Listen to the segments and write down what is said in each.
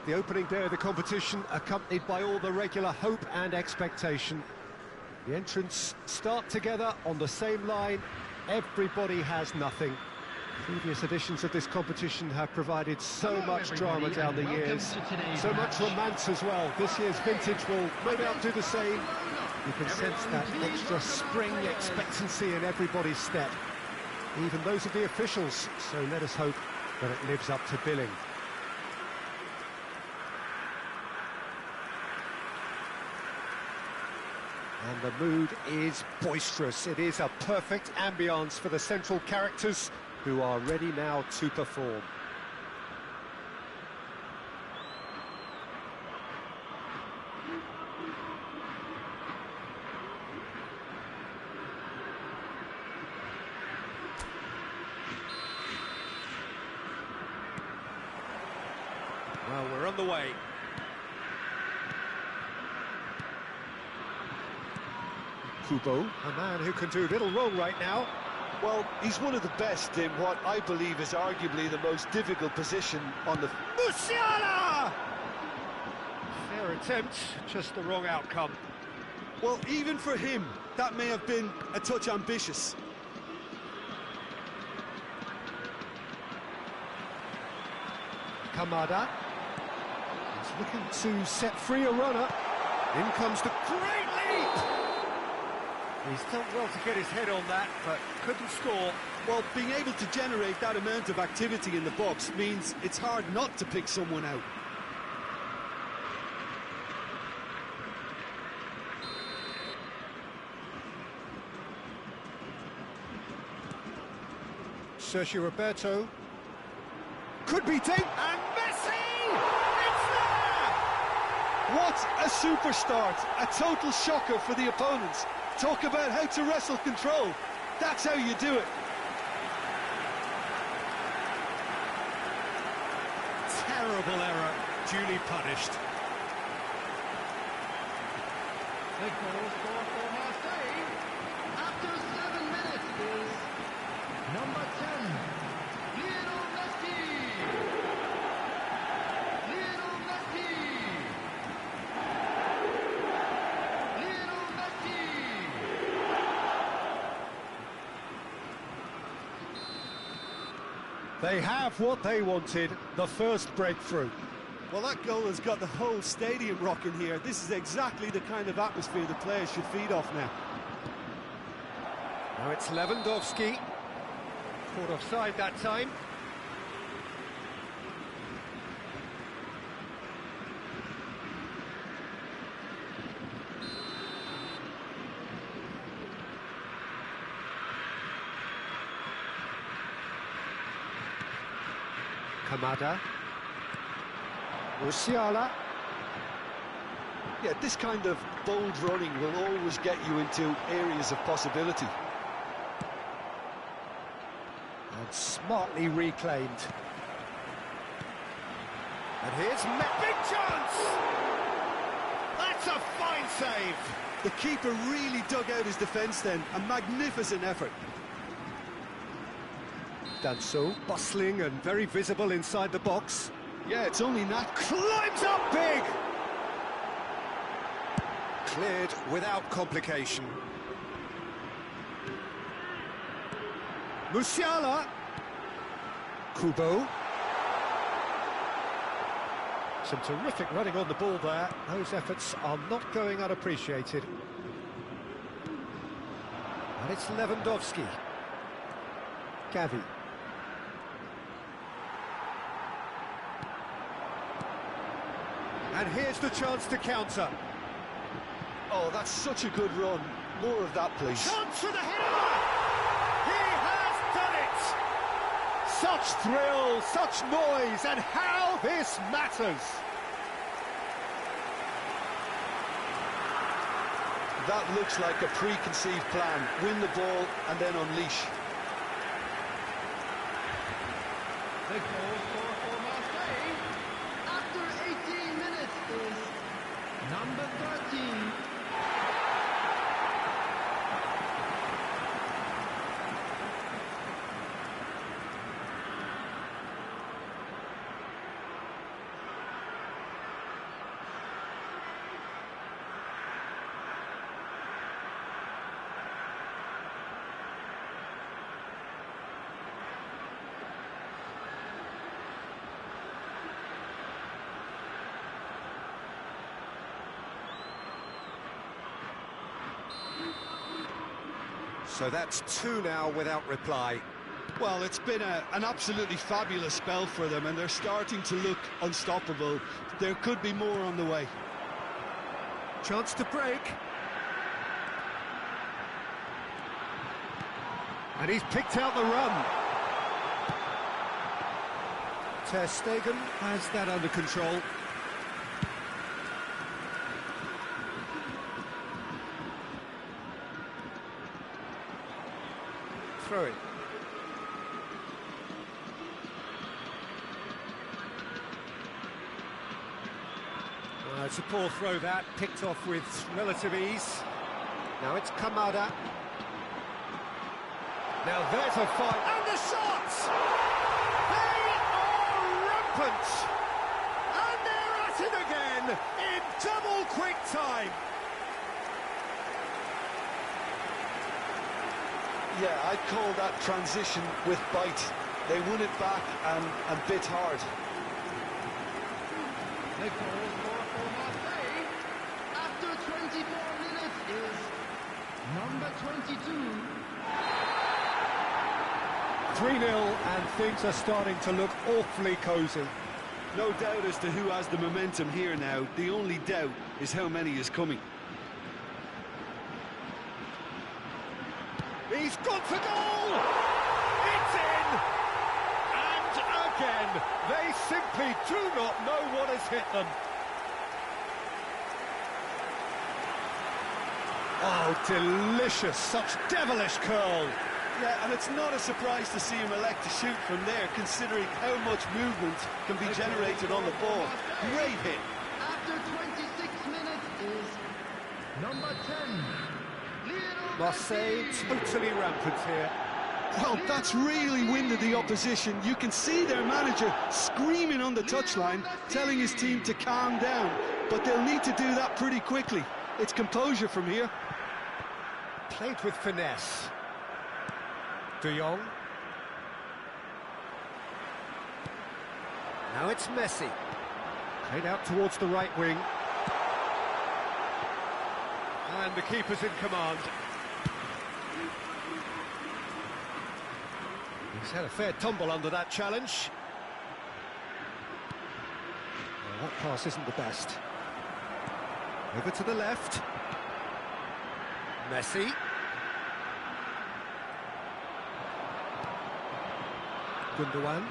The opening day of the competition, accompanied by all the regular hope and expectation. The entrants start together on the same line. Everybody has nothing. Previous editions of this competition have provided so much drama down the years, so much romance as well. This year's vintage will no doubt do the same. You can sense that extra spring expectancy in everybody's step, even those of the officials, so let us hope that it lives up to billing. And the mood is boisterous. It is a perfect ambience for the central characters who are ready now to perform. Well, we're on the way. Kubo, a man who can do little wrong right now. Well, he's one of the best in what I believe is arguably the most difficult position on the... Musiala! Fair attempt, just the wrong outcome. Well, even for him, that may have been a touch ambitious. Kamada. He's looking to set free a runner. In comes the great leap! He's done well to get his head on that, but couldn't score. Well, being able to generate that amount of activity in the box means it's hard not to pick someone out. Sergio Roberto. Could be taken. And Messi! It's there! What a super start! A total shocker for the opponents. Talk about how to wrestle control. That's how you do it. Terrible error, duly punished. The goal scorer for Marseille after 7 minutes is number 10, Lionel Messi. Lionel Messi. Lionel Messi. They have what they wanted, the first breakthrough. Well, that goal has got the whole stadium rocking here. This is exactly the kind of atmosphere the players should feed off now. Now it's Lewandowski. Caught offside that time. Kamada. Musiala. Yeah, this kind of bold running will always get you into areas of possibility. And smartly reclaimed. And here's big chance! That's a fine save! The keeper really dug out his defence then. A magnificent effort. Done so, bustling and very visible inside the box. Yeah, it's only not... Climbs up big! Cleared without complication. Musiala. Kubo. Some terrific running on the ball there. Those efforts are not going unappreciated. And it's Lewandowski. Gavi. And here's the chance to counter. Oh, that's such a good run. More of that, please. Chance for the header! He has done it! Such thrill, such noise, and how this matters! That looks like a preconceived plan. Win the ball and then unleash. The goal scorer for Marseille after 18 minutes is number 13. So that's two now without reply. Well, it's been an absolutely fabulous spell for them, and they're starting to look unstoppable. There could be more on the way. Chance to break. And he's picked out the run. Ter Stegen has that under control. Throw it. It's a poor throw that, picked off with relative ease. Now it's Kamada. Now there's a fight, and the shots! They are rampant! And they're at it again, in double quick time! Yeah, I'd call that transition with bite. They won it back and bit hard. The goal scorer for Marseille after 24 minutes is number 22. 3-0, and things are starting to look awfully cosy. No doubt as to who has the momentum here now. The only doubt is how many is coming. He's gone for goal! It's in! And again, they simply do not know what has hit them. Oh, delicious, such devilish curl. Yeah, and it's not a surprise to see him elect to shoot from there, considering how much movement can be generated on the ball. Great hit. After 26 minutes is number 10. Marseille totally rampant here. Well, that's really winded the opposition. You can see their manager screaming on the touchline, telling his team to calm down. But they'll need to do that pretty quickly. It's composure from here. Played with finesse. De Jong. Now it's Messi. Played out towards the right wing. And the keeper's in command. He's had a fair tumble under that challenge. Well, that pass isn't the best. Over to the left. Messi. Gundogan.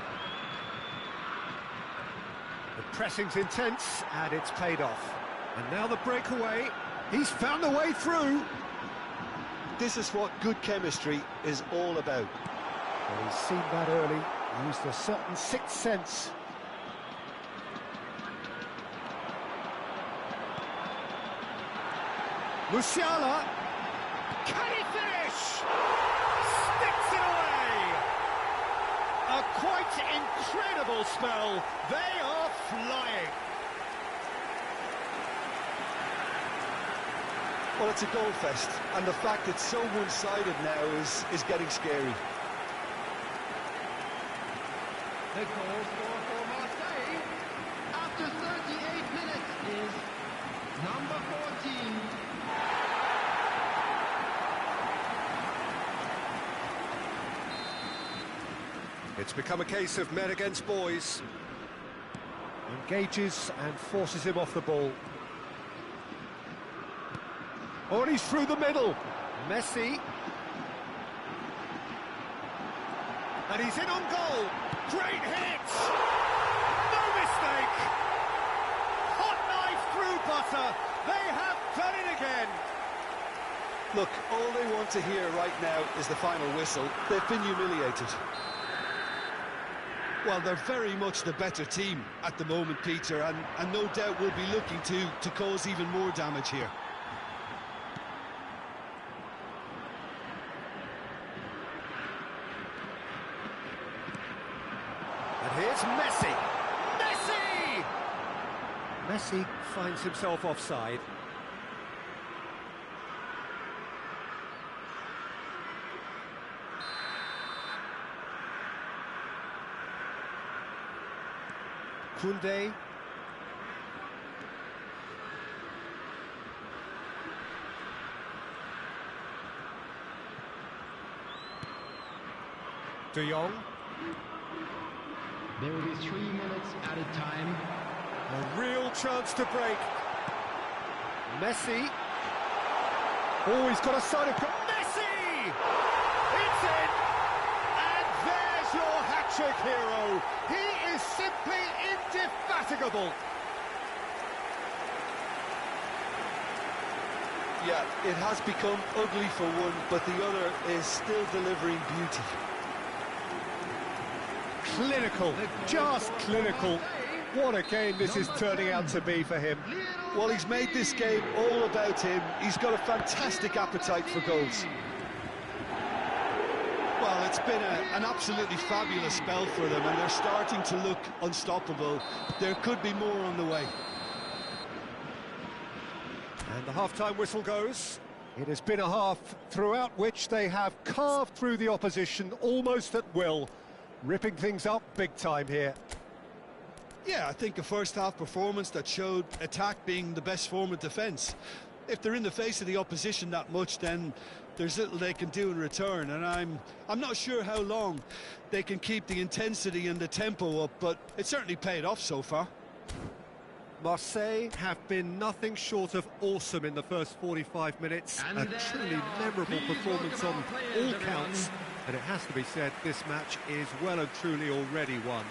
The pressing's intense, and it's paid off. And now the breakaway. He's found a way through. This is what good chemistry is all about. Well, he's seen that early, used a certain sixth sense. Musiala. Can he finish? Sticks it away. A quite incredible spell. They are flying. Well, it's a goal fest, and the fact it's so one-sided now is getting scary. The goal scorer for Marseille after 38 minutes is number 14. It's become a case of men against boys. Engages and forces him off the ball. Oh, and he's through the middle. Messi. And he's in on goal. Great hit! No mistake! Hot knife through butter. They have done it again. Look, all they want to hear right now is the final whistle. They've been humiliated. Well, they're very much the better team at the moment, Peter, and no doubt will be looking to cause even more damage here. And here's Messi. Messi! Messi finds himself offside. Koundé. De Jong. There will be 3 minutes added time. A real chance to break. Messi. Oh, he's got a side of... Messi! It's in! And there's your hat-trick hero. He is simply indefatigable. Yeah, it has become ugly for one, but the other is still delivering beauty. Clinical, just clinical. What a game this is turning out to be for him. Well, he's made this game all about him. He's got a fantastic appetite for goals. Well, it's been an absolutely fabulous spell for them, and they're starting to look unstoppable. There could be more on the way. And the half-time whistle goes. It has been a half throughout which they have carved through the opposition almost at will, ripping things up big time here. Yeah, I think a first-half performance that showed attack being the best form of defence. If they're in the face of the opposition that much, then there's little they can do in return, and I'm not sure how long they can keep the intensity and the tempo up, but it certainly paid off so far. Marseille have been nothing short of awesome in the first 45 minutes. A truly memorable performance on all counts. And it has to be said, this match is well and truly already won.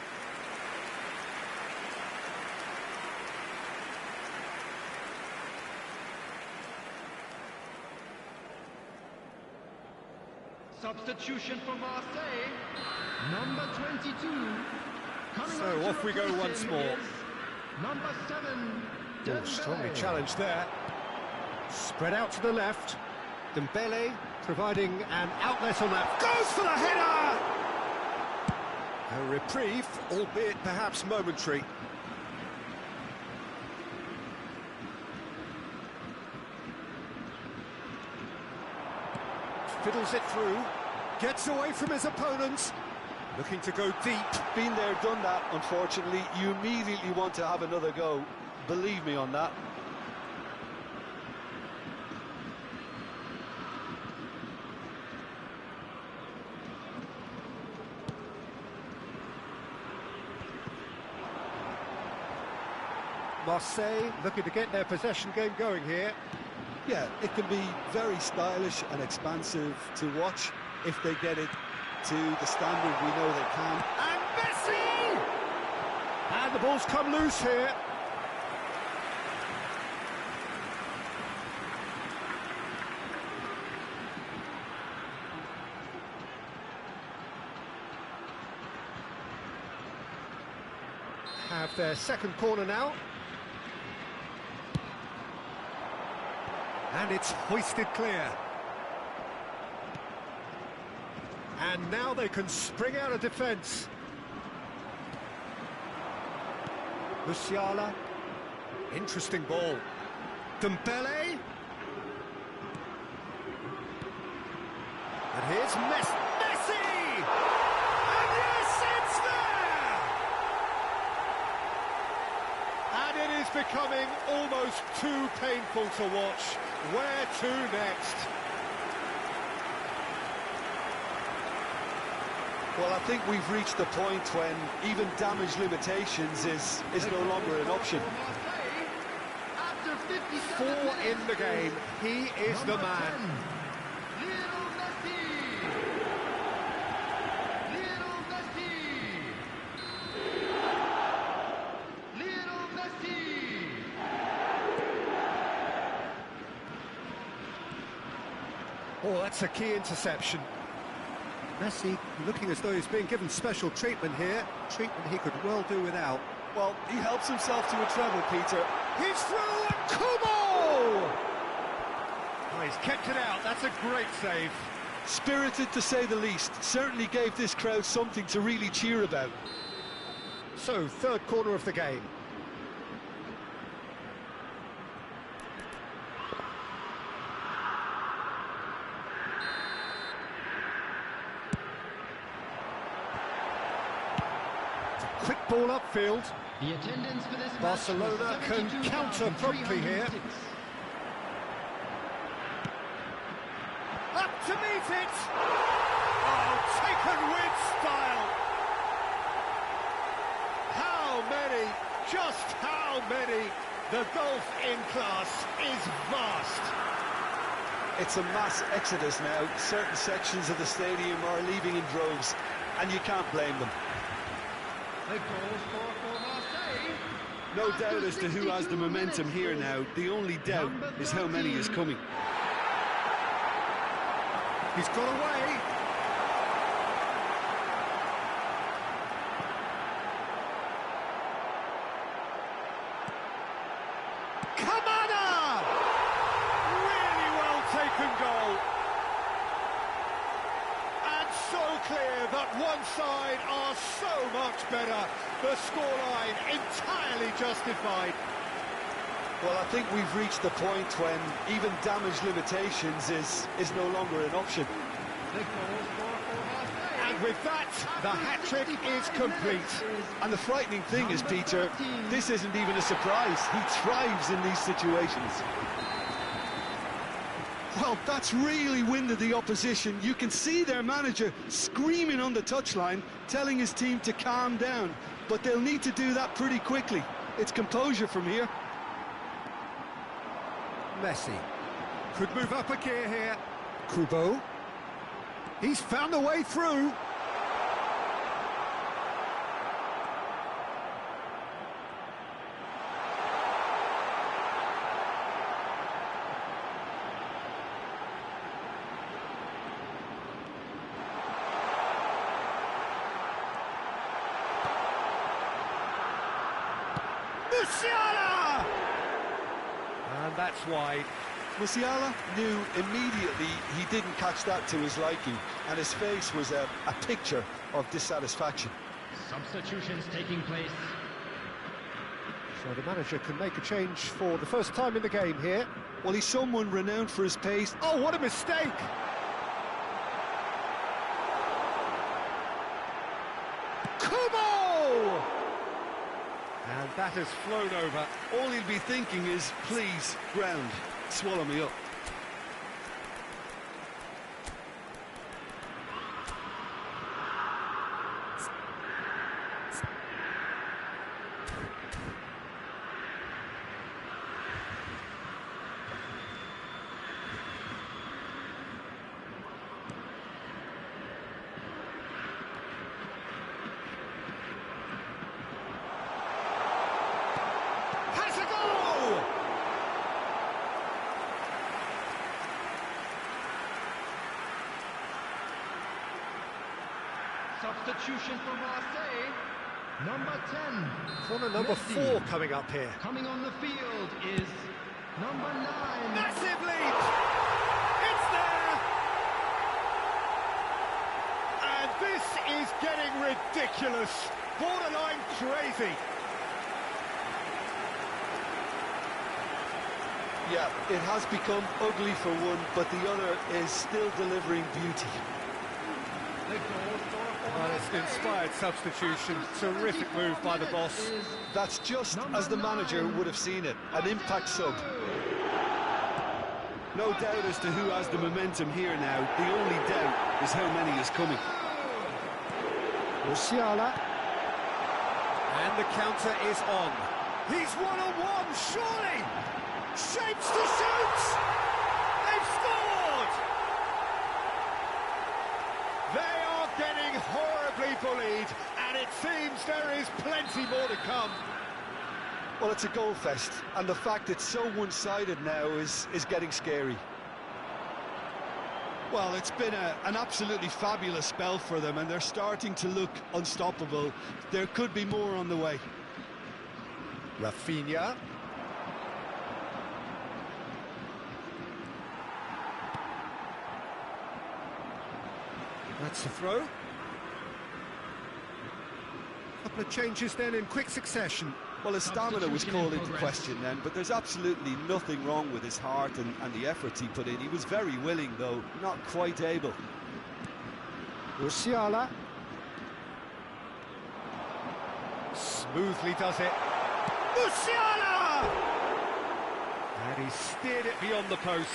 Substitution for Marseille. Number 22. So off we go once more. Number 7. Oh, strongly challenged there. Spread out to the left. Dembele providing an outlet on that. Goes for the header! A reprieve, albeit perhaps momentary. Fiddles it through. Gets away from his opponents. Looking to go deep. Been there, done that, unfortunately. You immediately want to have another go. Believe me on that. Marseille looking to get their possession game going here. Yeah, it can be very stylish and expansive to watch if they get it to the standard we know they can. And Messi! And the ball's come loose here. Have their second corner now. And it's hoisted clear. And now they can spring out of defence. Musiala. Interesting ball. Dembele. And here's Messi! And yes, it's there! And it is becoming almost too painful to watch. Where to next? Well, I think we've reached the point when even damage limitations is no longer an option. 4 in the game. He is the man. Oh, that's a key interception. Messi looking as though he's being given special treatment here. Treatment he could well do without. Well, he helps himself to a treble, Peter. He's through and Kubo! Oh, he's kept it out. That's a great save. Spirited, to say the least. Certainly gave this crowd something to really cheer about. So, third corner of the game. Quick ball upfield. The attendance for this Barcelona can counter promptly here. Up to meet it! Oh, taken with just how many? The gulf in class is vast. It's a mass exodus now. Certain sections of the stadium are leaving in droves, and you can't blame them. The goal scorer for Marseille. No doubt as to who has the momentum here now. The only doubt is how many is coming. He's got away. Kamada! Really well taken goal. And so clear that one side are so much better. The scoreline entirely justified. Well, I think we've reached the point when even damage limitations is no longer an option. The goal scorer for Marseille. And with that, the hat-trick is complete. And the frightening thing is, Peter, this isn't even a surprise. He thrives in these situations. Well, that's really winded the opposition. You can see their manager screaming on the touchline, telling his team to calm down. But they'll need to do that pretty quickly. It's composure from here. Messi could move up a gear here. Kubo. He's found a way through. Musiala! And that's wide. Musiala knew immediately he didn't catch that to his liking, and his face was a picture of dissatisfaction. Substitutions taking place. So the manager can make a change for the first time in the game here. Well, he's someone renowned for his pace. Oh, what a mistake! Kubo! And that has flown over. All he'll be thinking is, please, ground, swallow me up. Substitution for Marseille. Number 10. Corner number Messi. 4 coming up here. Coming on the field is number 9. Massive lead! It's there! And this is getting ridiculous. Borderline crazy. Yeah, it has become ugly for one, but the other is still delivering beauty. The goal scorer for Well, it's an Marseille. inspired substitution. Terrific move by the boss. That's just as the manager would have seen it, an impact sub. No doubt as to who has the momentum here now. The only doubt is how many is coming. Musiala. And the counter is on. He's one-on-one, surely! Shapes to shoot! They've scored! They are getting horribly bullied, and it seems there is plenty more to come. Well, it's a goal fest, and the fact it's so one-sided now is getting scary. Well, it's been an absolutely fabulous spell for them, and they're starting to look unstoppable. There could be more on the way. Rafinha. That's the throw. Couple of changes then in quick succession. Well, his stamina was called into question then, but there's absolutely nothing wrong with his heart and the efforts he put in. He was very willing, though, not quite able. Musiala. Smoothly does it. Musiala! And he steered it beyond the post.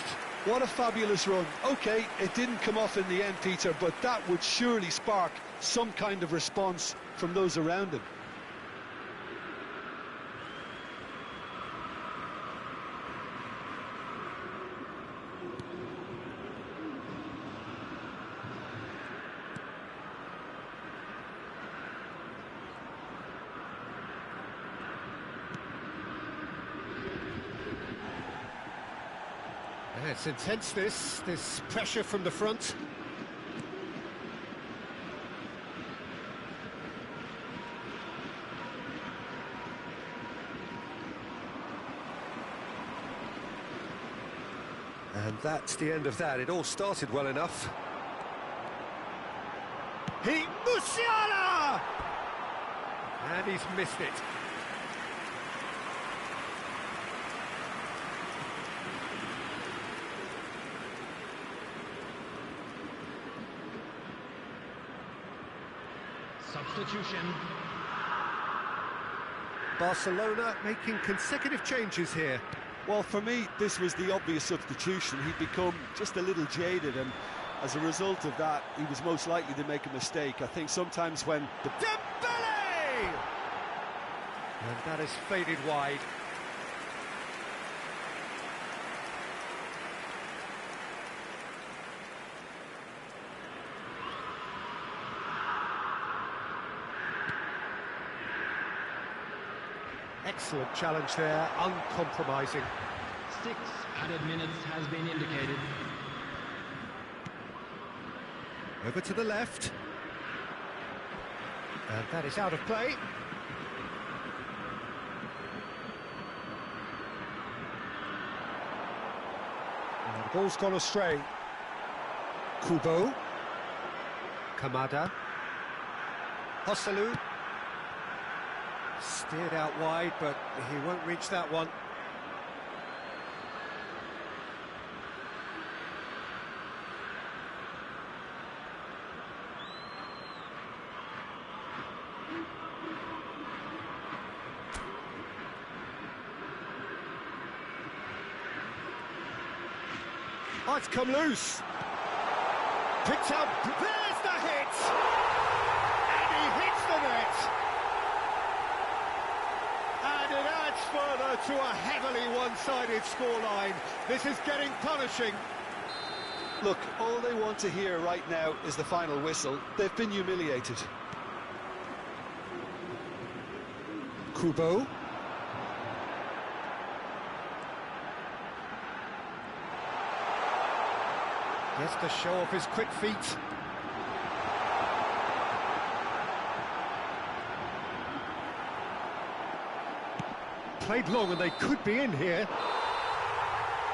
What a fabulous run. OK, it didn't come off in the end, Peter, but that would surely spark some kind of response from those around him. It's intense, this pressure from the front. And that's the end of that. It all started well enough. Musiala! And he's missed it. Substitution. Barcelona making consecutive changes here. Well, for me, this was the obvious substitution. He'd become just a little jaded, and as a result of that, he was most likely to make a mistake. I think sometimes when the... Dembele! And that is faded wide. Excellent challenge there, uncompromising. 6 added minutes has been indicated. Over to the left. And that is out of play. And the ball's gone astray. Kubo. Kamada. Hosselu. Steered out wide, but he won't reach that one. Oh, it's come loose. Picked up. There's the hit. And he hits the net. And it adds further to a heavily one-sided scoreline. This is getting punishing. Look, all they want to hear right now is the final whistle. They've been humiliated. Kubo. Just to show off his quick feet. Played long and they could be in here.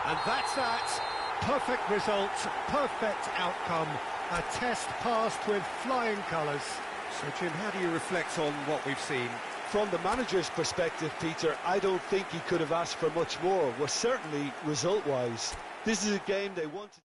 And that's that. Perfect result, perfect outcome. A test passed with flying colours. So, Jim, how do you reflect on what we've seen? From the manager's perspective, Peter, I don't think he could have asked for much more. Well, certainly result-wise. This is a game they wanted.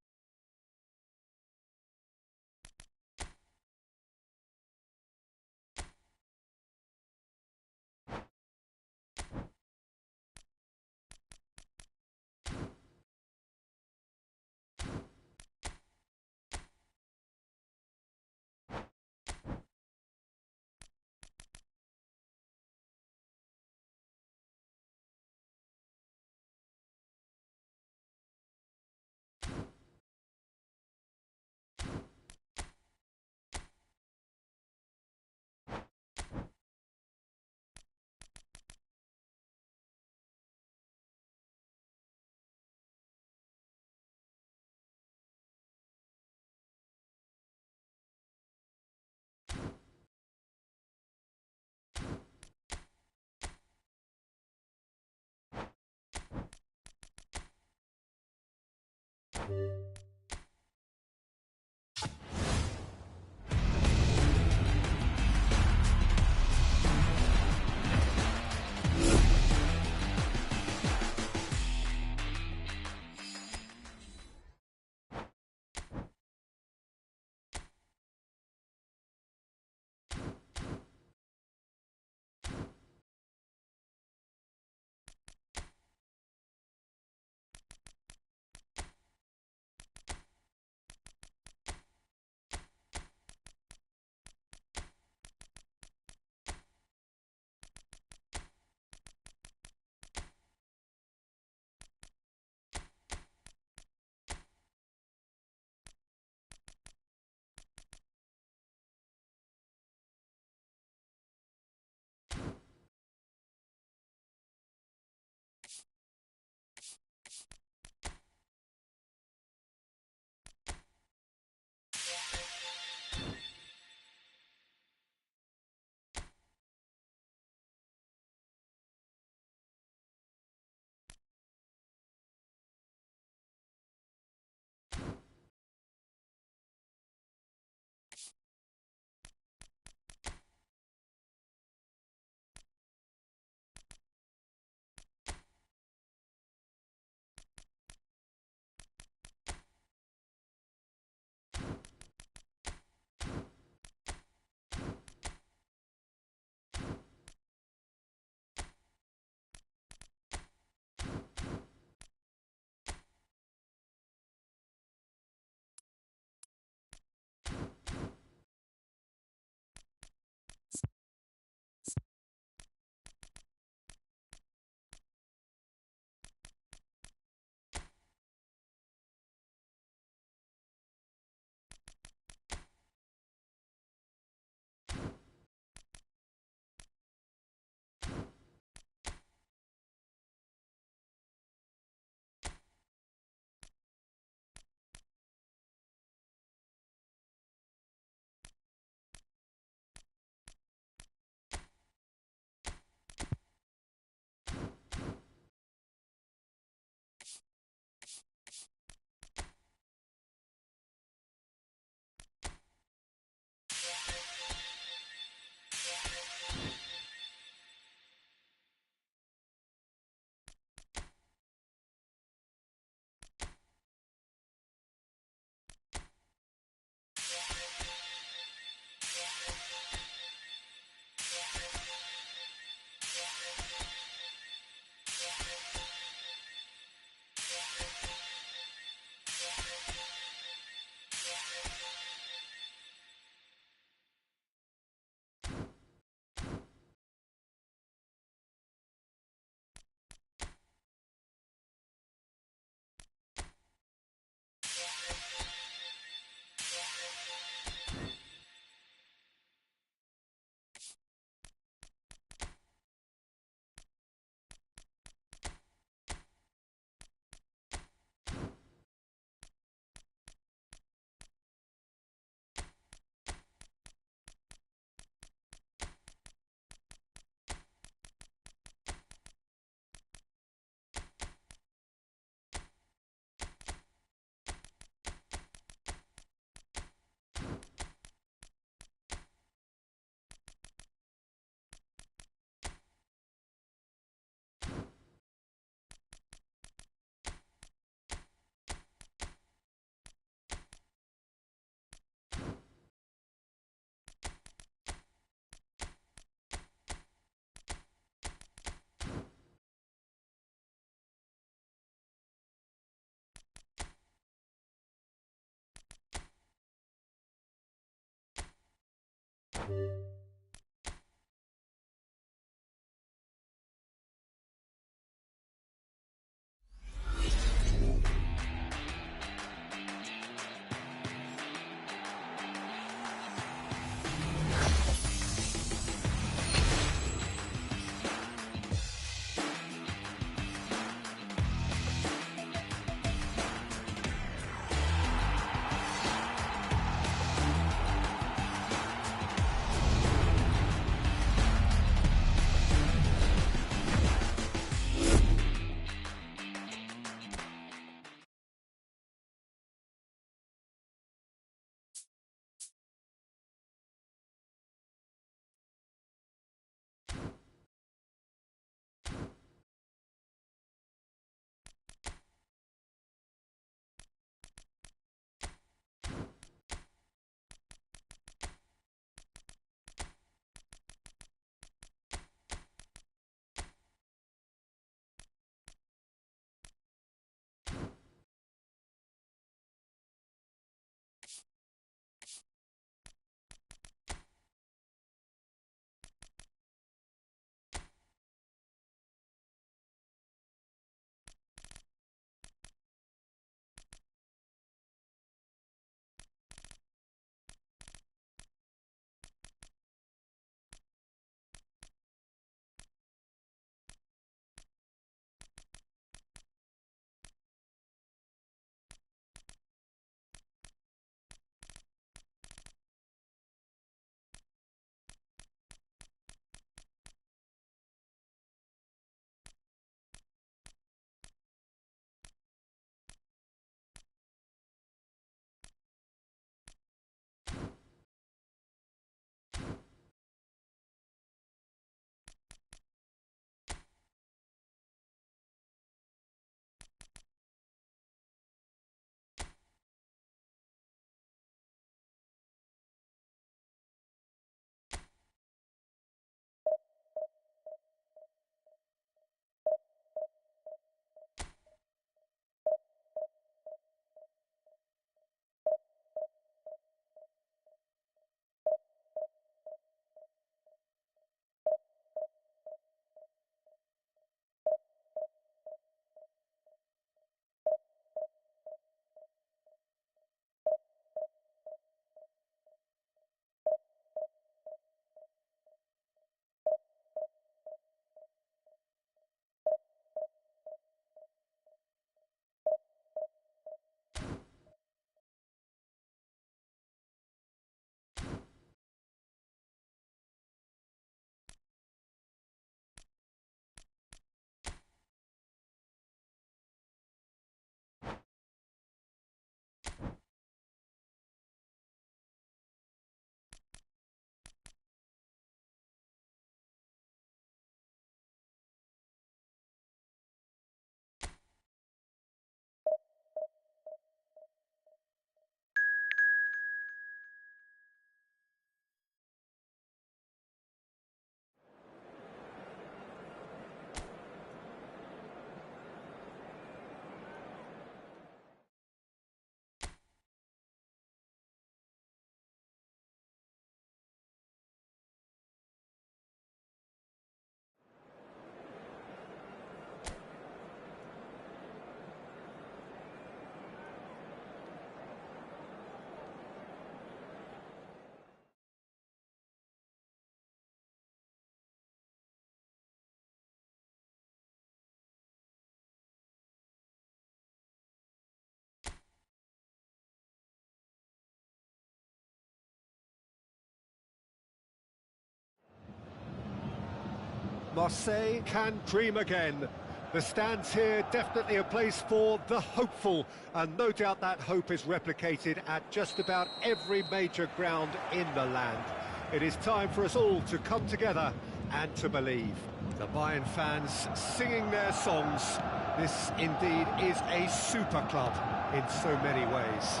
Marseille can dream again. The stands here definitely a place for the hopeful, and no doubt that hope is replicated at just about every major ground in the land. It is time for us all to come together and to believe. The Bayern fans singing their songs. This indeed is a super club in so many ways.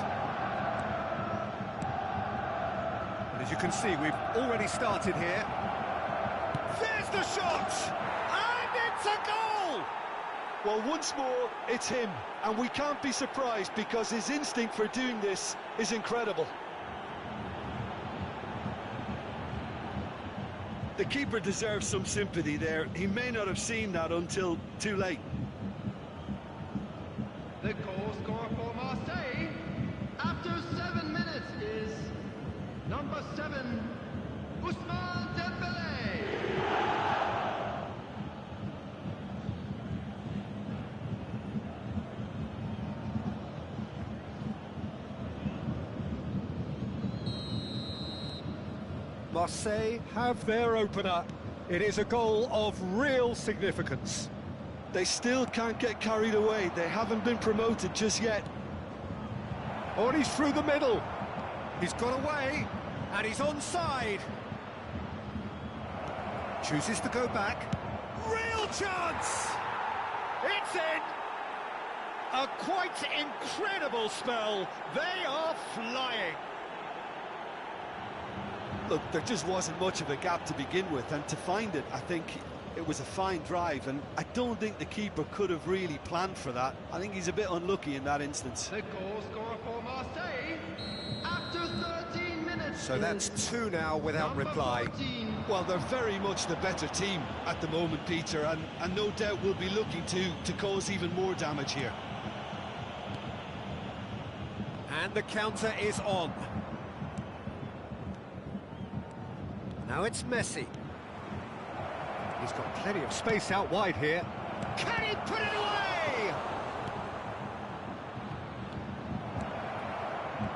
And as you can see, we've already started here. There's the shot! And it's a goal! Well, once more, it's him, and we can't be surprised because his instinct for doing this is incredible. The keeper deserves some sympathy there. He may not have seen that until too late. The goal scorer for Marseille after 7 minutes is number 7, Ousmane Dembélé. Marseille have their opener. It is a goal of real significance. They still can't get carried away. They haven't been promoted just yet. Oh, and he's through the middle. He's got away, and he's onside. Chooses to go back. Real chance! It's in! A quite incredible spell. They are flying. Look, there just wasn't much of a gap to begin with, and to find it, I think it was a fine drive, and I don't think the keeper could have really planned for that. I think he's a bit unlucky in that instance. The goal scorer for Marseille after 13 minutes. So that's 2 now without reply. 14. Well, they're very much the better team at the moment, Peter, and no doubt will be looking to cause even more damage here. And the counter is on. Now it's Messi. He's got plenty of space out wide here. Can he put it away?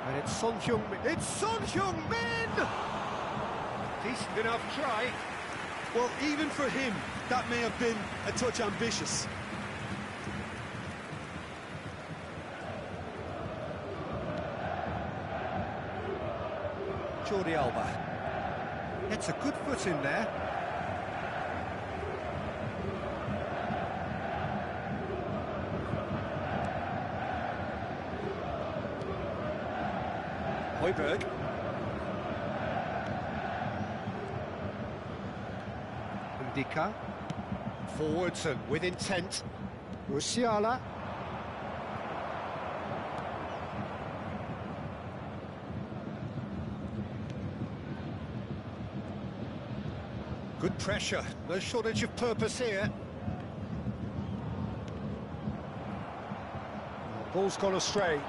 And it's Son Heung-min. It's Son Heung-min! Decent enough try. Well, even for him, that may have been a touch ambitious. Jordi Alba. It's a good foot in there. Højbjerg. Ndika. Forwards and with intent. Musiala. Good pressure, no shortage of purpose here. Ball's gone astray.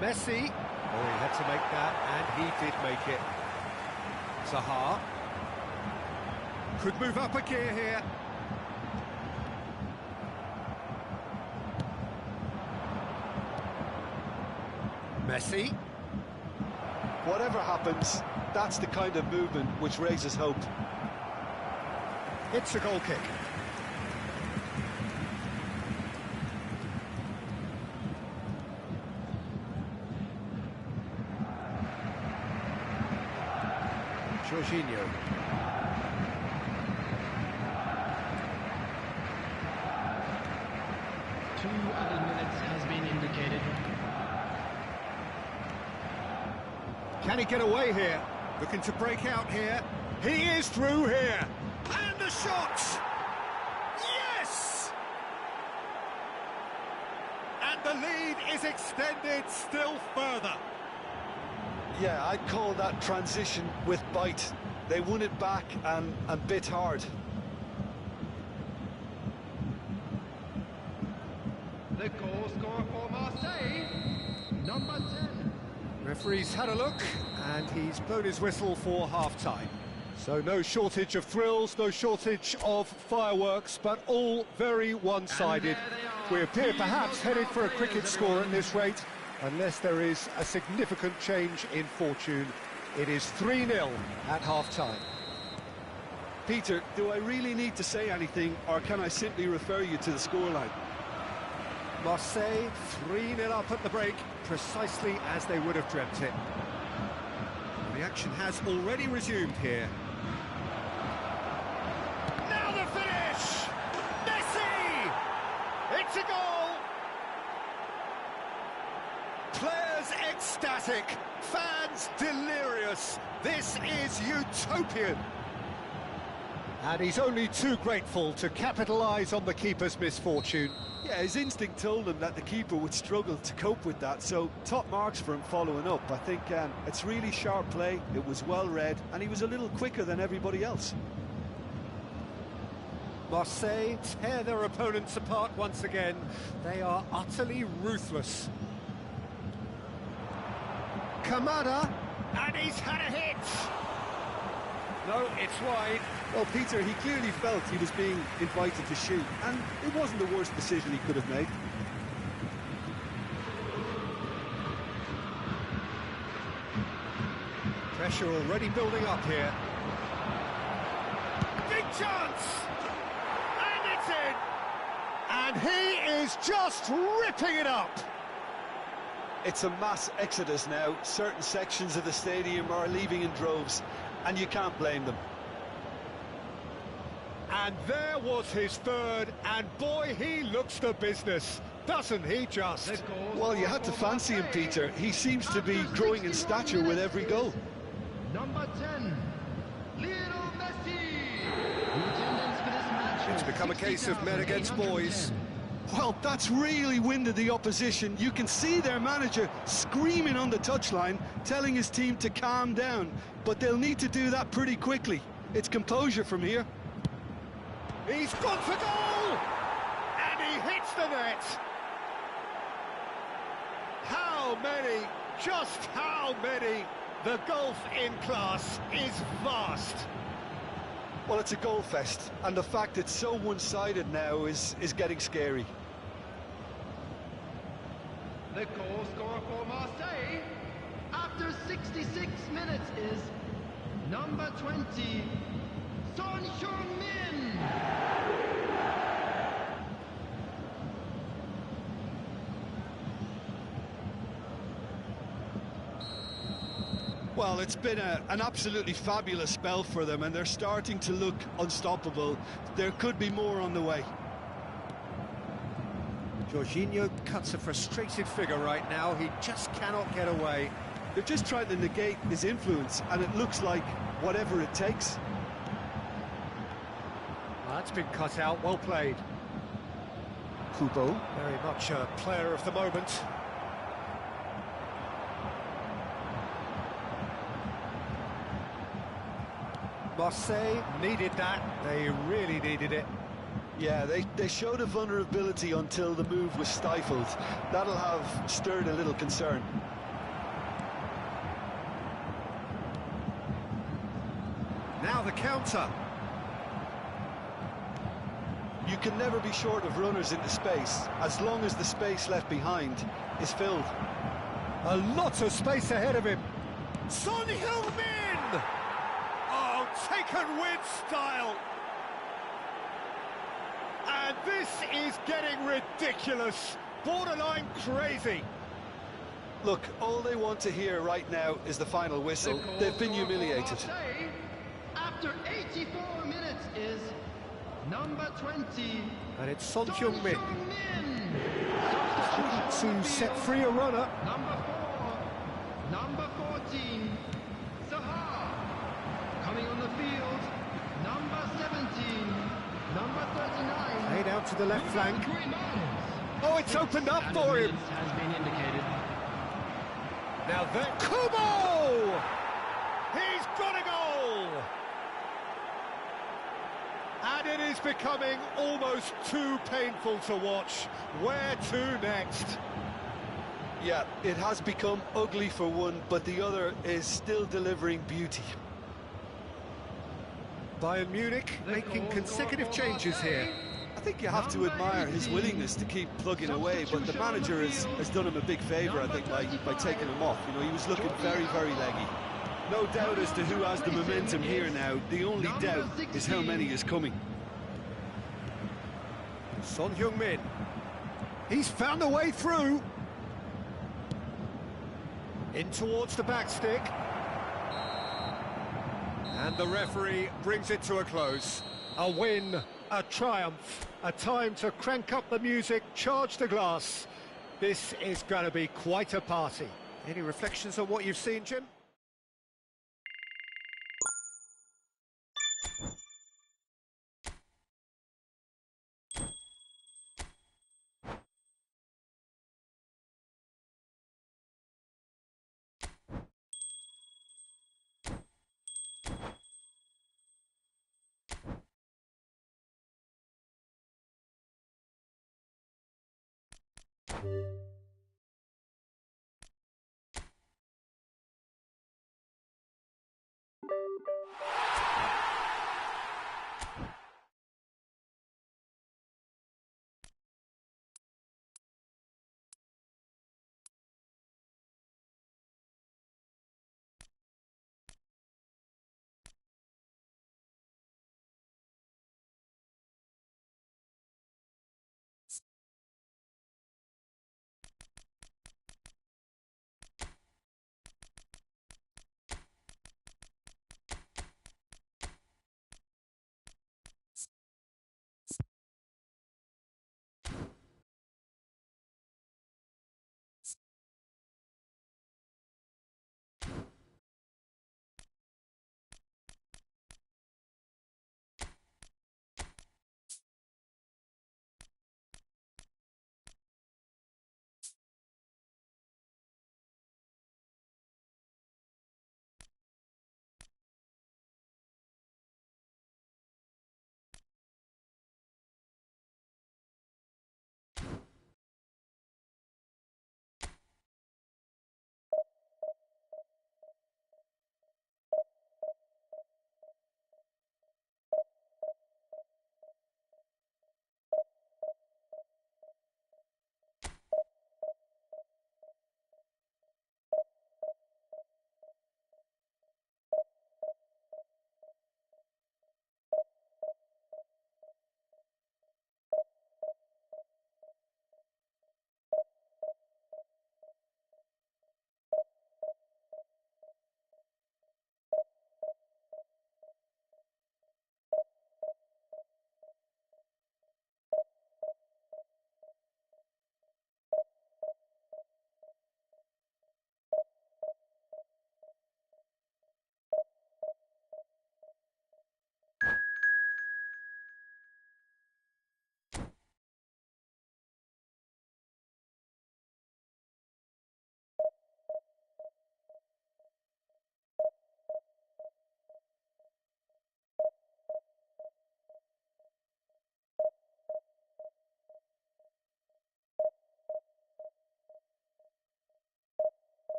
Messi. Oh, he had to make that, and he did make it. Zaha. Could move up a gear here. Messi. Whatever happens, that's the kind of movement which raises hope. It's a goal kick. Jorginho. Two added minutes has been indicated. Can he get away here? Looking to break out here. He is through here. And the shot! Yes! And the lead is extended still further. Yeah, I'd call that transition with bite. They won it back and bit hard. The goal scorer for Marseille, number 10. Referee's had a look, and he's blown his whistle for half-time. So no shortage of thrills, no shortage of fireworks, but all very one-sided. We appear perhaps headed for a cricket score at this rate, unless there is a significant change in fortune. It is 3-0 at half-time. Peter, do I really need to say anything, or can I simply refer you to the scoreline? Marseille 3-0 up at the break, precisely as they would have dreamt it. The action has already resumed here. Now the finish! Messi! It's a goal! Players ecstatic, fans delirious. This is utopian. And he's only too grateful to capitalise on the keeper's misfortune. Yeah, his instinct told him that the keeper would struggle to cope with that, so top marks for him following up. I think it's really sharp play, it was well read, and he was a little quicker than everybody else. Marseille tear their opponents apart once again. They are utterly ruthless. Kamada, and he's had a hit. No, it's wide. Well, Peter, he clearly felt he was being invited to shoot, and it wasn't the worst decision he could have made. Pressure already building up here. Big chance! And it's in! And he is just ripping it up! It's a mass exodus now. Certain sections of the stadium are leaving in droves, and you can't blame them. And there was his third, and boy, he looks the business, doesn't he just? Well, you had to fancy him, Peter. He seems to be growing in stature with every goal. Number 10, Lionel Messi. The attendance for this match It's become a case of men against boys. Well, that's really winded the opposition. You can see their manager screaming on the touchline, telling his team to calm down. But they'll need to do that pretty quickly. It's composure from here. He's gone for goal! And he hits the net! How many, just how many? The gulf in class is vast. Well, it's a goal fest, and the fact it's so one-sided now is getting scary. The goal scorer for Marseille after 66 minutes is number 20, Son Heung-min. Well, it's been an absolutely fabulous spell for them, and they're starting to look unstoppable. There could be more on the way. Jorginho cuts a frustrated figure right now. He just cannot get away. They're just trying to negate his influence, and it looks like whatever it takes. Well, that's been cut out. Well played. Kubo. Very much a player of the moment. Marseille needed that. They really needed it. Yeah, they showed a vulnerability until the move was stifled. That'll have stirred a little concern. Now the counter. You can never be short of runners into space, as long as the space left behind is filled. A lot of space ahead of him. Son Heung-min! Oh, taken with style. And this is getting ridiculous, borderline crazy. Look, all they want to hear right now is the final whistle. They've been humiliated. After 84 minutes is number 20. And it's Son Heung-min. To set free a runner. Number 4, number 14, Zaha. Coming on the field, number 17, number 39. Laid out to the left flank. Oh, it's opened up for him. Has been indicated. Now there, Kubo! He's got a goal! And it is becoming almost too painful to watch. Where to next? Yeah, it has become ugly for one, but the other is still delivering beauty. Bayern Munich making consecutive changes here. I think you have to admire his willingness to keep plugging away, but the manager has done him a big favour, I think, by taking him off. You know, he was looking very, very leggy. No doubt as to who has the momentum here now. The only doubt is how many is coming. Son Heung-min. He's found a way through. In towards the back stick. And the referee brings it to a close. A win, a triumph, a time to crank up the music, charge the glass. This is going to be quite a party. Any reflections on what you've seen, Jim?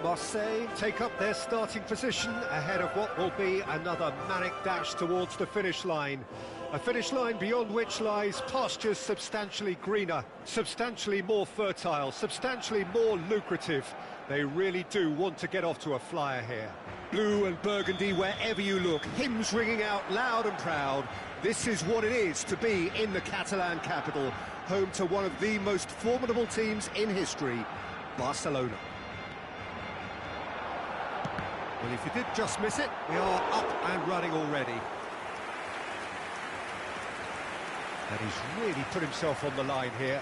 Marseille take up their starting position ahead of what will be another manic dash towards the finish line. A finish line beyond which lies pastures substantially greener, substantially more fertile, substantially more lucrative. They really do want to get off to a flyer here. Blue and burgundy wherever you look, hymns ringing out loud and proud. This is what it is to be in the Catalan capital, home to one of the most formidable teams in history, Barcelona. Well, if you did just miss it, we are up and running already. And he's really put himself on the line here.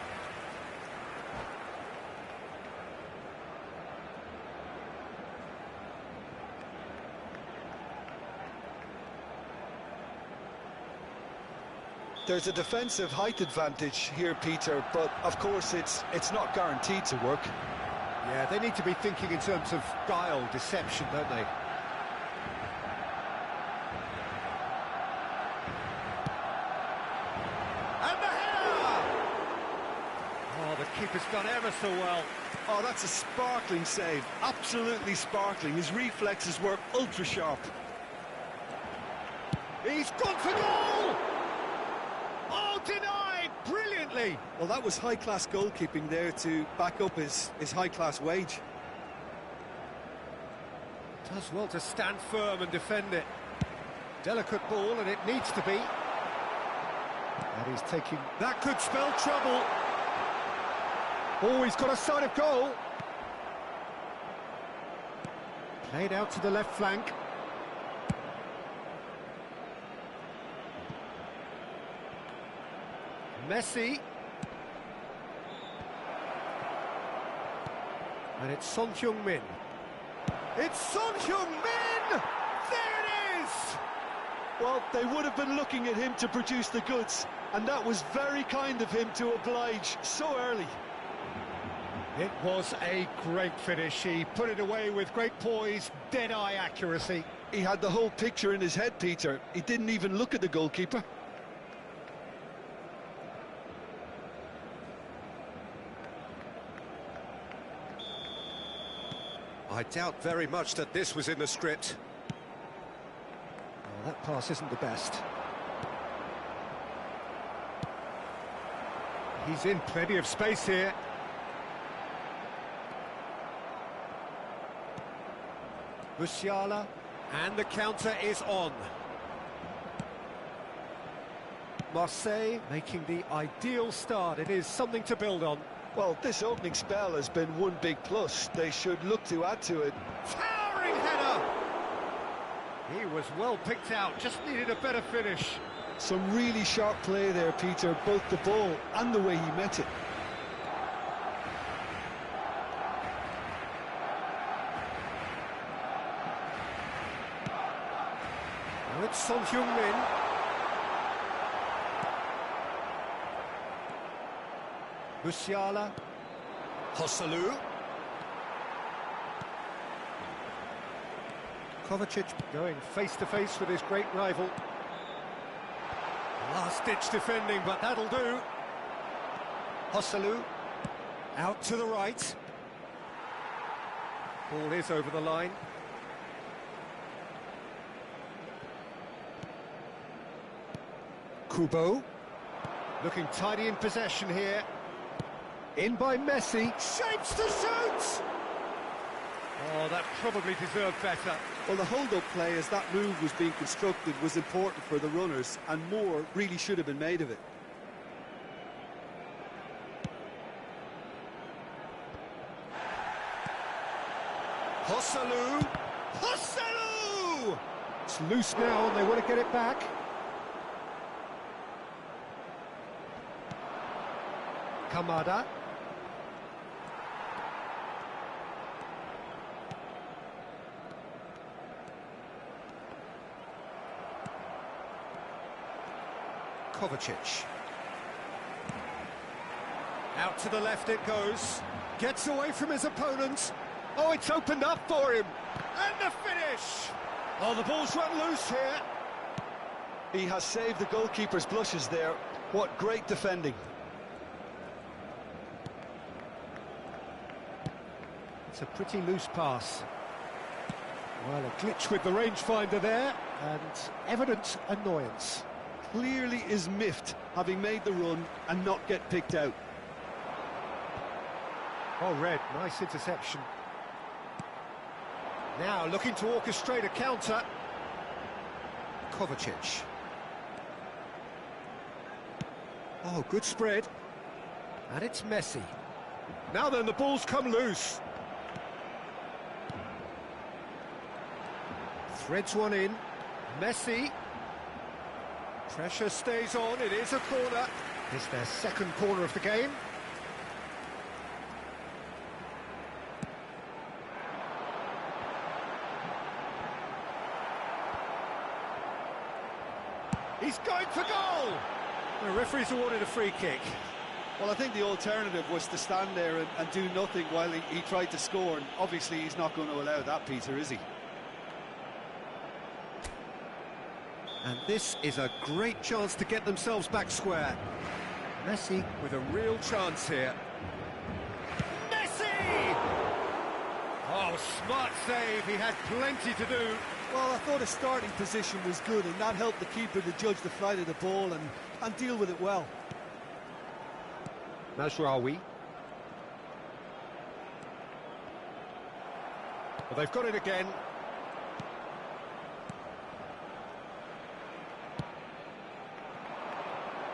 There's a defensive height advantage here, Peter, but of course it's not guaranteed to work. Yeah, they need to be thinking in terms of guile, deception, don't they? And the header! Oh, the keeper's done ever so well. Oh, that's a sparkling save, absolutely sparkling. His reflexes were ultra sharp. He's gone for goal! Oh, denied brilliantly! Well, that was high-class goalkeeping there to back up his high-class wage. Does well to stand firm and defend it. Delicate ball, and it needs to be. And he's taking... That could spell trouble. Oh, he's got a sight of goal. Played out to the left flank. Messi. And it's Son Heung-min. It's Son Heung-min! There it is! Well, they would have been looking at him to produce the goods, and that was very kind of him to oblige so early. It was a great finish. He put it away with great poise, dead-eye accuracy. He had the whole picture in his head, Peter. He didn't even look at the goalkeeper. I doubt very much that this was in the script. Oh, that pass isn't the best. He's in plenty of space here. Musiala, and the counter is on. Marseille making the ideal start. It is something to build on. Well, this opening spell has been one big plus. They should look to add to it. Towering header! He was well picked out, just needed a better finish. Some really sharp play there, Peter, both the ball and the way he met it. Now it's Son Heung-min. Musiala. Joselu. Kovacic going face-to-face with his great rival. Last-ditch defending, but that'll do. Joselu. Out to the right. Ball is over the line. Kubo. Looking tidy in possession here. In by Messi, shapes to shoot! Oh, that probably deserved better. Well, the hold-up play as that move was being constructed was important for the runners, and more really should have been made of it. Joselu! Joselu! It's loose now and they want to get it back. Kamada. Kovacic. Out to the left it goes. Gets away from his opponent. Oh, it's opened up for him. And the finish! Oh, the ball's run loose here. He has saved the goalkeeper's blushes there. What great defending. It's a pretty loose pass. Well, a glitch with the rangefinder there, and evident annoyance. Clearly is miffed, having made the run and not get picked out. Oh, Red, nice interception. Now looking to orchestrate a counter. Kovacic. Oh, good spread. And it's Messi. Now then, the ball's come loose. Threads one in. Messi. Pressure stays on, it is a corner. It's their second corner of the game. He's going for goal! The referee's awarded a free kick. Well, I think the alternative was to stand there and do nothing while he tried to score, and obviously he's not going to allow that, Peter, is he? And this is a great chance to get themselves back square. Messi with a real chance here. Messi! Oh, smart save, he had plenty to do. Well, I thought his starting position was good, and that helped the keeper to judge the flight of the ball and deal with it well. Mazraoui. Well, they've got it again.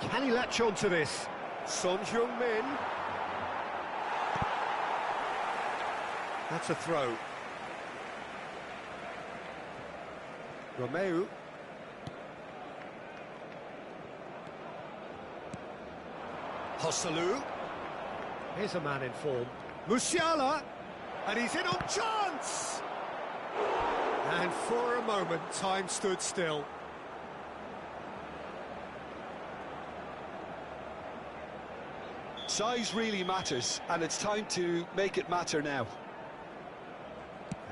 Can he latch on to this? Son Heung-min. That's a throw. Romeu. Hosselu. Here's a man in form. Musiala. And he's in on chance! And for a moment, time stood still. Size really matters, and it's time to make it matter now.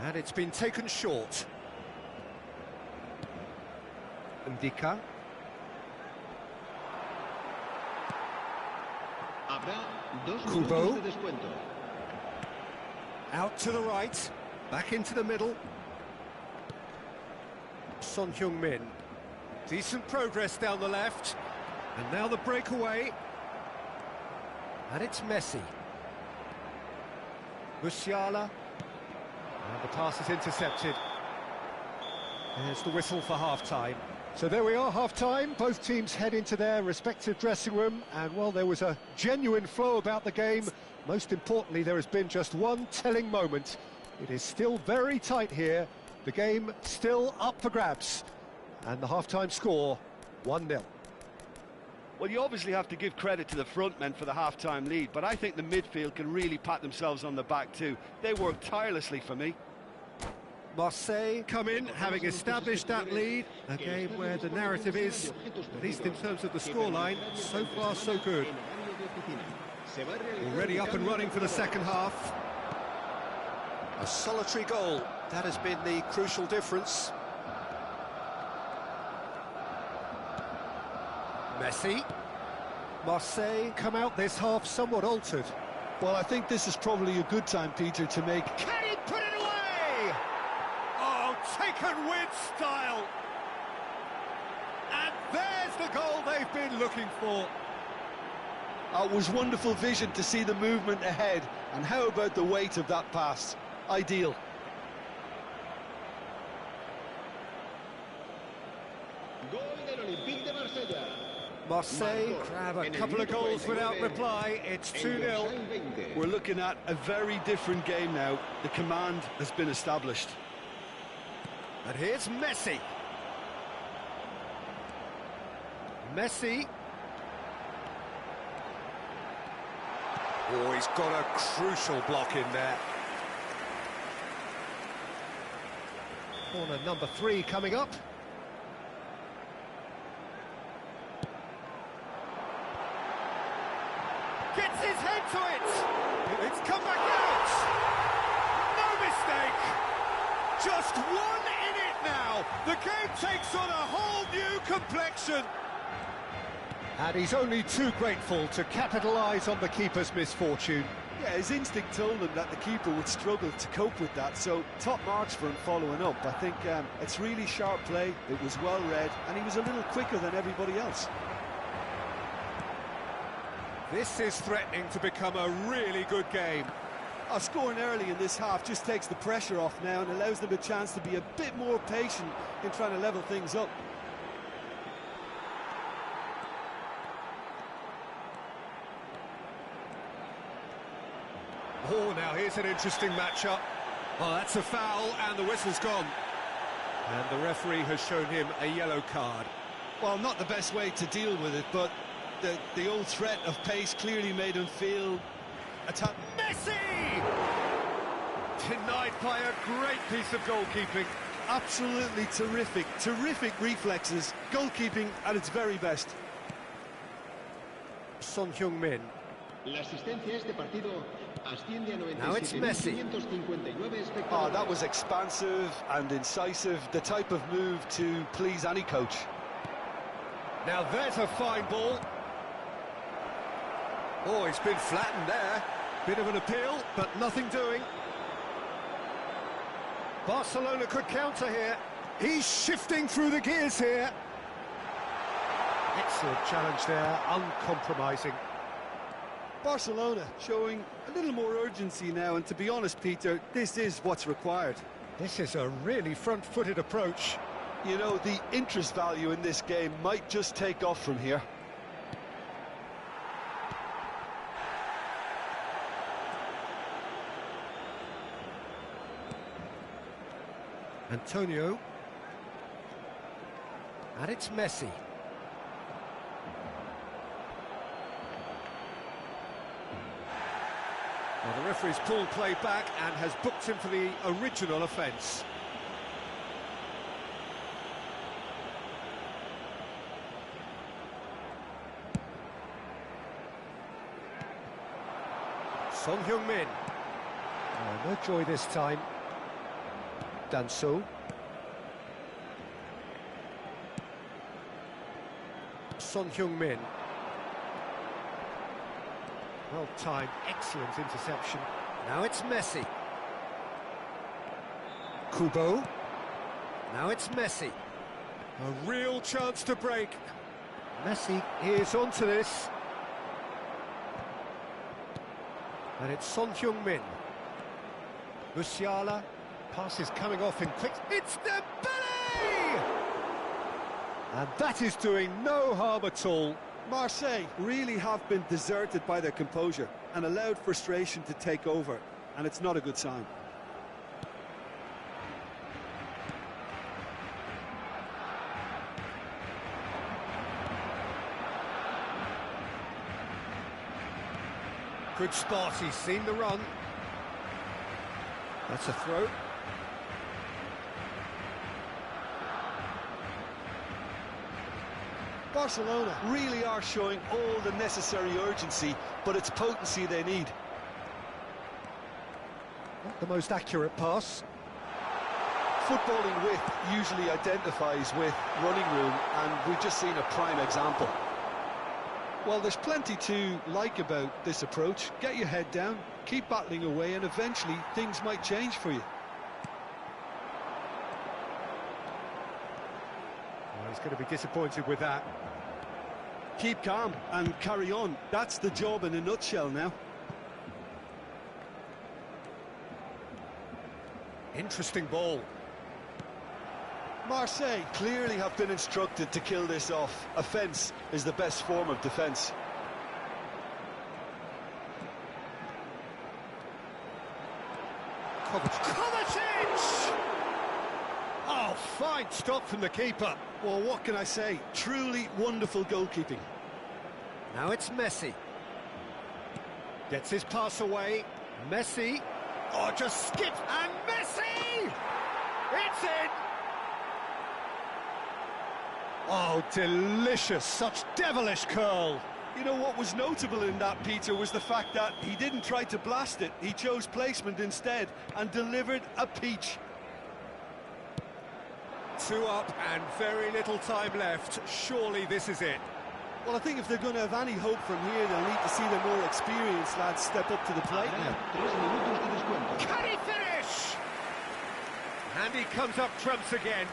And it's been taken short. Ndika. Kubo. Out to the right. Back into the middle. Son Heung-min. Decent progress down the left. And now the breakaway. And it's Messi. Musiala. And the pass is intercepted. There's the whistle for half-time. So there we are, half-time. Both teams head into their respective dressing room. And, well, there was a genuine flow about the game. Most importantly, there has been just one telling moment. It is still very tight here. The game still up for grabs. And the half-time score, 1-0. Well, you obviously have to give credit to the front men for the half-time lead, but I think the midfield can really pat themselves on the back too. They worked tirelessly for me. Marseille come in, having established that lead. A game where the narrative is, at least in terms of the scoreline, so far so good. Already up and running for the second half. A solitary goal, that has been the crucial difference. Messi. Marseille come out this half somewhat altered. Well, I think this is probably a good time, Peter, to make... Can he put it away? Oh, taken with style. And there's the goal they've been looking for. It was wonderful vision to see the movement ahead, and how about the weight of that pass? Ideal. Marseille grab a couple of goals without reply. It's 2-0. We're looking at a very different game now. The command has been established. And here's Messi. Messi. Oh, he's got a crucial block in there. Corner number 3 coming up. Gets his head to it. It's come back out. No mistake. Just one in it now. The game takes on a whole new complexion. And he's only too grateful to capitalise on the keeper's misfortune. Yeah, his instinct told him that the keeper would struggle to cope with that, so top marks for him following up. I think it's really sharp play, it was well read, and he was a little quicker than everybody else. This is threatening to become a really good game. Scoring early in this half just takes the pressure off now and allows them a chance to be a bit more patient in trying to level things up. Oh, now here's an interesting matchup. Oh, that's a foul, and the whistle's gone. And the referee has shown him a yellow card. Well, not the best way to deal with it, but the old threat of pace clearly made him feel attacked. Messi! Denied by a great piece of goalkeeping. Absolutely terrific, terrific reflexes. Goalkeeping at its very best. Son Heung-min. La asistencia a este partido asciende a Now it's Messi. 97.559 espectadores. Oh, that was expansive and incisive, the type of move to please any coach. Now there's a fine ball. Oh, it's been flattened there. Bit of an appeal, but nothing doing. Barcelona could counter here. He's shifting through the gears here. Excellent challenge there, uncompromising. Barcelona showing a little more urgency now, and to be honest, Peter, this is what's required. This is a really front-footed approach. You know, the interest value in this game might just take off from here. Antonio. And it's Messi. Well, the referee's pulled play back and has booked him for the original offence. Son Heung-min. Oh, no joy this time. Danso. Son Heung-min. Well-timed, excellent interception. Now it's Messi. Kubo. Now it's Messi. A real chance to break. Messi is onto this. And it's Son Heung-min. Musiala. Pass is coming off in quick. It's Dembele! And that is doing no harm at all. Marseille really have been deserted by their composure and allowed frustration to take over, and it's not a good sign. Good spot, he's seen the run. That's a throw. Barcelona really are showing all the necessary urgency, but it's potency they need. Not the most accurate pass. Footballing width usually identifies with running room, and we've just seen a prime example. Well, there's plenty to like about this approach. Get your head down, keep battling away, and eventually things might change for you. Well, he's going to be disappointed with that. Keep calm and carry on. That's the job in a nutshell now. Interesting ball. Marseille clearly have been instructed to kill this off. Offence is the best form of defence. Kovacic! Oh, fine stop from the keeper. Well, what can I say? Truly wonderful goalkeeping. Now it's Messi. Gets his pass away. Messi. Oh, just skips. And Messi! It's in! Oh, delicious. Such devilish curl. You know what was notable in that, Peter, was the fact that he didn't try to blast it. He chose placement instead and delivered a peach. 2 up and very little time left. Surely this is it. Well, I think if they're going to have any hope from here, they'll need to see their more experienced lads step up to the plate. Can he finish? And he comes up trumps again.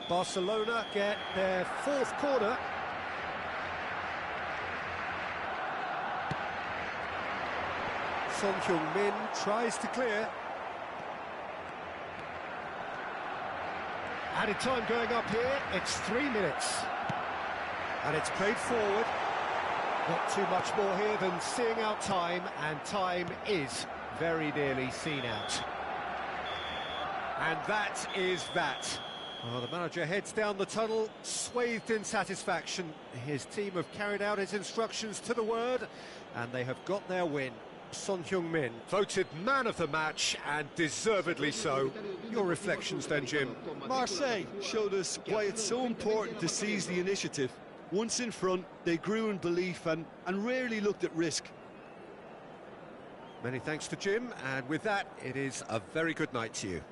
Barcelona get their fourth corner. Son Heung-min tries to clear. Added time going up here, it's 3 minutes. And it's played forward. Not too much more here than seeing out time, and time is very nearly seen out. And that is that. Well, the manager heads down the tunnel, swathed in satisfaction. His team have carried out his instructions to the word, and they have got their win. Son Heung-min, voted man of the match, and deservedly so. Your reflections then, Jim? Marseille showed us why it's so important to seize the initiative. Once in front, they grew in belief and rarely looked at risk. Many thanks to Jim, and with that, it is a very good night to you.